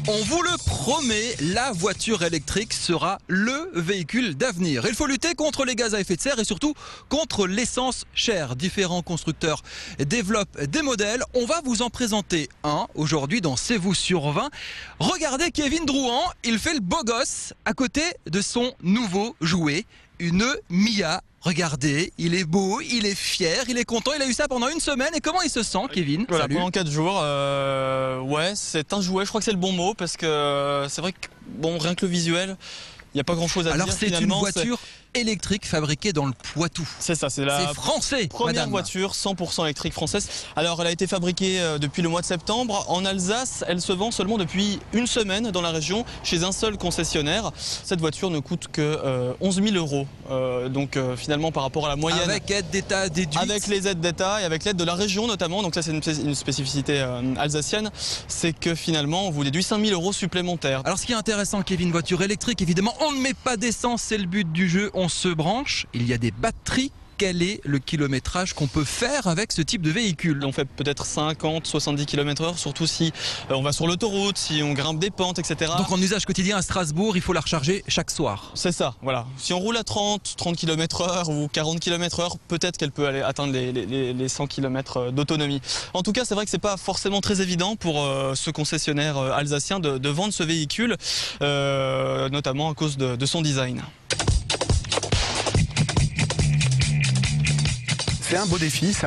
On vous le promet, la voiture électrique sera le véhicule d'avenir. Il faut lutter contre les gaz à effet de serre et surtout contre l'essence chère. Différents constructeurs développent des modèles. On va vous en présenter un aujourd'hui dans C'est vous sur 20. Regardez Kevin Drouhan, il fait le beau gosse à côté de son nouveau jouet, une Mia. Regardez, il est beau, il est fier, il est content, il a eu ça pendant une semaine. Et comment il se sent, Kevin? Voilà, Salut. pendant 4 jours, ouais, c'est un jouet, je crois que c'est le bon mot, parce que c'est vrai que, bon, rien que le visuel, il n'y a pas grand chose à dire. Alors c'est une voiture électrique fabriquée dans le Poitou. C'est ça, c'est la français, première madame. voiture 100% électrique française. Alors elle a été fabriquée depuis le mois de septembre. En Alsace, elle se vend seulement depuis une semaine dans la région chez un seul concessionnaire. Cette voiture ne coûte que 11 000 euros. Donc finalement par rapport à la moyenne. Avec aide d'État déduite. Avec les aides d'État et avec l'aide de la région notamment. Donc ça c'est une spécificité alsacienne. C'est que finalement on vous déduit 5 000 euros supplémentaires. Alors ce qui est intéressant, Kevin, voiture électrique, évidemment, on ne met pas d'essence, c'est le but du jeu. On se branche, il y a des batteries. Quel est le kilométrage qu'on peut faire avec ce type de véhicule? On fait peut-être 50, 70 km/h, surtout si on va sur l'autoroute, si on grimpe des pentes, etc. Donc en usage quotidien à Strasbourg, il faut la recharger chaque soir. C'est ça, voilà. Si on roule à 30 km/h ou 40 km/h, peut-être qu'elle peut aller atteindre les 100 km d'autonomie. En tout cas, c'est vrai que c'est pas forcément très évident pour ce concessionnaire alsacien de vendre ce véhicule, notamment à cause de son design. C'est un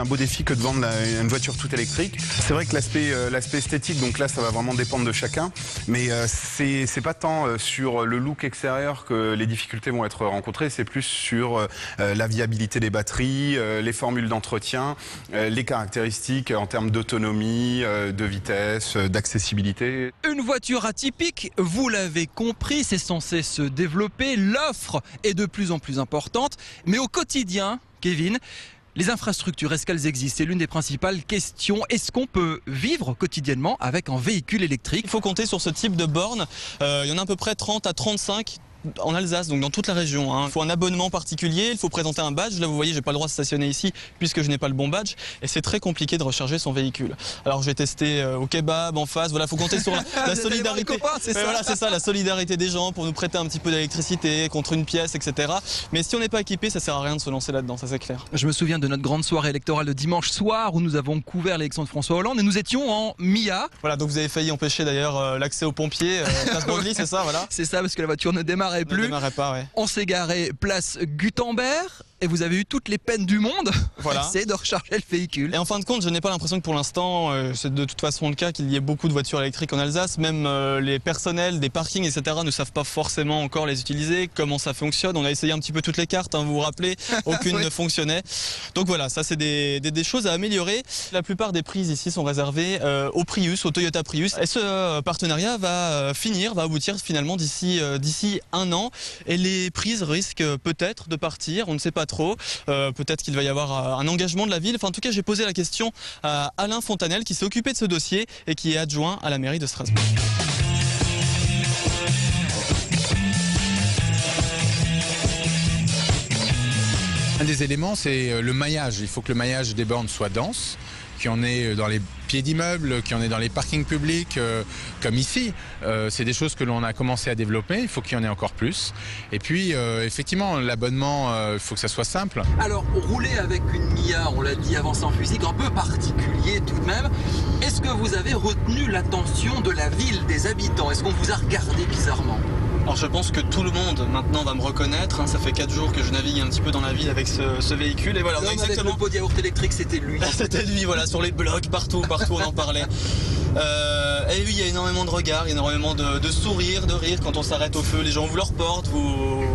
beau défi que de vendre une voiture toute électrique. C'est vrai que l'aspect esthétique, donc là ça va vraiment dépendre de chacun, mais c'est pas tant sur le look extérieur que les difficultés vont être rencontrées, c'est plus sur la viabilité des batteries, les formules d'entretien, les caractéristiques en termes d'autonomie, de vitesse, d'accessibilité. Une voiture atypique, vous l'avez compris, c'est censé se développer, l'offre est de plus en plus importante, mais au quotidien, Kevin, les infrastructures, est-ce qu'elles existent? C'est l'une des principales questions. Est-ce qu'on peut vivre quotidiennement avec un véhicule électrique? Il faut compter sur ce type de bornes. Il y en a à peu près 30 à 35 en Alsace, donc dans toute la région. Il faut un abonnement particulier, il faut présenter un badge. Là, vous voyez, j'ai pas le droit de stationner ici puisque je n'ai pas le bon badge. Et c'est très compliqué de recharger son véhicule. Alors, j'ai testé au kebab en face. Voilà, faut compter sur la solidarité. C'est ça. Voilà, c'est ça, la solidarité des gens pour nous prêter un petit peu d'électricité contre une pièce, etc. Mais si on n'est pas équipé, ça sert à rien de se lancer là-dedans, ça c'est clair. Je me souviens de notre grande soirée électorale de dimanche soir où nous avons couvert l'élection de François Hollande et nous étions en Mia. Voilà, donc vous avez failli empêcher d'ailleurs l'accès aux pompiers, place Brandely, c'est ça, voilà. C'est ça, parce que la voiture ne démarrait plus. Ne démarrait pas, ouais. On s'est garé place Gutenberg et vous avez eu toutes les peines du monde voilà. à essayer de recharger le véhicule. Et en fin de compte, je n'ai pas l'impression que pour l'instant, c'est de toute façon le cas, qu'il y ait beaucoup de voitures électriques en Alsace. Même les personnels des parkings, etc. ne savent pas forcément encore les utiliser, comment ça fonctionne. On a essayé un petit peu toutes les cartes, hein, vous vous rappelez, aucune oui. ne fonctionnait. Donc voilà, ça c'est des choses à améliorer. La plupart des prises ici sont réservées au Prius, au Toyota Prius. Et ce partenariat va aboutir finalement d'ici un an. Et les prises risquent peut-être de partir, on ne sait pas trop. Peut-être qu'il va y avoir un engagement de la ville. Enfin, en tout cas, j'ai posé la question à Alain Fontanel qui s'est occupé de ce dossier et qui est adjoint à la mairie de Strasbourg. Un des éléments, c'est le maillage. Il faut que le maillage des bornes soit dense, qu'il y en ait dans les pieds d'immeubles, qu'il y en ait dans les parkings publics, comme ici. C'est des choses que l'on a commencé à développer, il faut qu'il y en ait encore plus. Et puis, effectivement, l'abonnement, il faut que ça soit simple. Alors, rouler avec une Mia, on l'a dit avant, c'est un physique un peu particulier tout de même. Est-ce que vous avez retenu l'attention de la ville, des habitants? Est-ce qu'on vous a regardé bizarrement? Alors je pense que tout le monde maintenant va me reconnaître, hein. Ça fait 4 jours que je navigue un petit peu dans la ville avec ce véhicule et voilà, on a exactement... avec le pot de yaourt électrique, c'était lui. C'était lui, voilà, sur les blocs, partout on en parlait. Et oui, il y a énormément de regards, énormément de sourires, de rires quand on s'arrête au feu, les gens ouvrent leurs portes,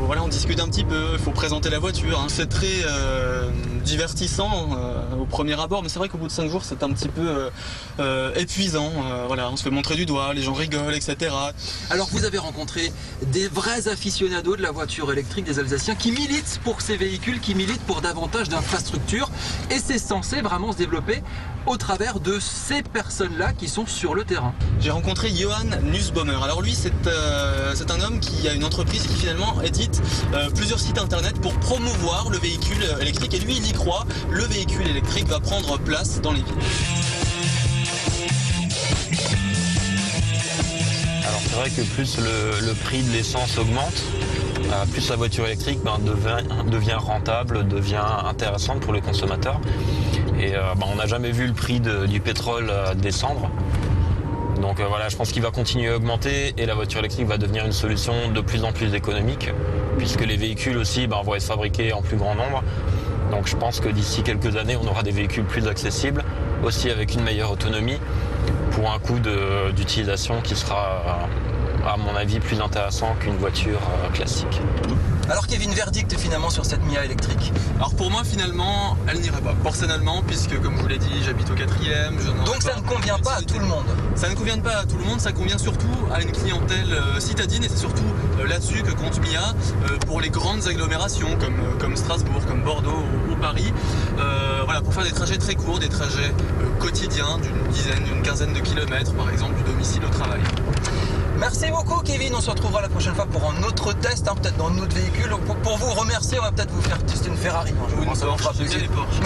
voilà, on discute un petit peu, il faut présenter la voiture, hein. C'est très divertissant au premier abord, mais c'est vrai qu'au bout de 5 jours c'est un petit peu épuisant, voilà, on se fait montrer du doigt, les gens rigolent, etc. Alors vous avez rencontré des vrais aficionados de la voiture électrique, des Alsaciens qui militent pour ces véhicules, qui militent pour davantage d'infrastructures, et c'est censé vraiment se développer au travers de ces personnes-là qui sont sur le terrain. J'ai rencontré Johan Nussbaumer. Alors lui, c'est un homme qui a une entreprise qui finalement édite plusieurs sites internet pour promouvoir le véhicule électrique, et lui il y croit, le véhicule électrique va prendre place dans les villes. Alors C'est vrai que plus le prix de l'essence augmente, plus la voiture électrique devient rentable, devient intéressante pour les consommateurs. Et on n'a jamais vu le prix du pétrole descendre. Donc voilà, je pense qu'il va continuer à augmenter et la voiture électrique va devenir une solution de plus en plus économique, puisque les véhicules aussi vont être fabriqués en plus grand nombre. Donc je pense que d'ici quelques années, on aura des véhicules plus accessibles, aussi avec une meilleure autonomie, pour un coût d'utilisation qui sera, à mon avis, plus intéressant qu'une voiture classique. Alors Kevin, verdict finalement sur cette Mia électrique? Alors pour moi finalement elle n'irait pas personnellement, puisque comme je vous l'ai dit j'habite au 4e. Donc ça ne convient pas à tout le monde? Ça ne convient pas à tout le monde, ça convient surtout à une clientèle citadine, et c'est surtout là-dessus que compte Mia pour les grandes agglomérations comme Strasbourg, comme Bordeaux ou Paris. Voilà, pour faire des trajets très courts, des trajets quotidiens d'une quinzaine de kilomètres par exemple du domicile au travail. Merci beaucoup Kevin, on se retrouvera la prochaine fois pour un autre test, peut-être dans notre véhicule. Pour vous remercier, on va peut-être vous faire tester une Ferrari. Ou une Porsche, j'aime bien les Porsche.